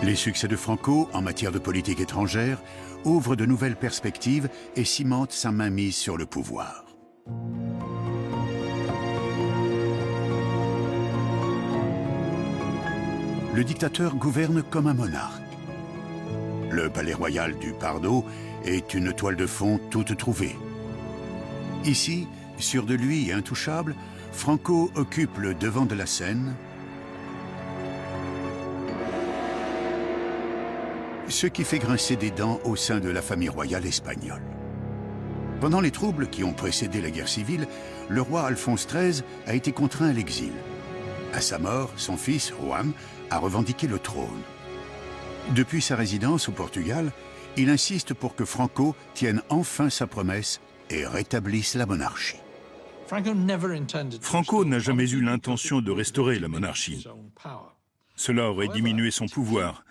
Les succès de Franco en matière de politique étrangère ouvrent de nouvelles perspectives et cimentent sa mainmise sur le pouvoir. Le dictateur gouverne comme un monarque. Le palais royal du Pardo est une toile de fond toute trouvée. Ici, sûr de lui et intouchable, Franco occupe le devant de la scène, ce qui fait grincer des dents au sein de la famille royale espagnole. Pendant les troubles qui ont précédé la guerre civile, le roi Alphonse XIII a été contraint à l'exil. À sa mort, son fils, Juan, a revendiqué le trône. Depuis sa résidence au Portugal, il insiste pour que Franco tienne enfin sa promesse et rétablisse la monarchie. Franco n'a jamais eu l'intention de restaurer la monarchie. Cela aurait diminué son pouvoir.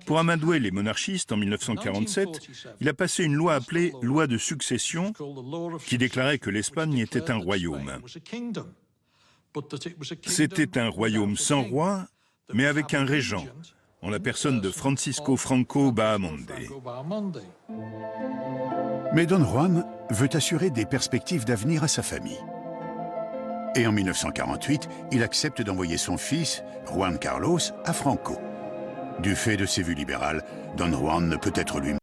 Pour amadouer les monarchistes, en 1947, il a passé une loi appelée « loi de succession » qui déclarait que l'Espagne était un royaume. C'était un royaume sans roi, mais avec un régent. en la personne de Francisco Franco Bahamonde. Mais Don Juan veut assurer des perspectives d'avenir à sa famille. Et en 1948, il accepte d'envoyer son fils, Juan Carlos, à Franco. Du fait de ses vues libérales, Don Juan ne peut être lui-même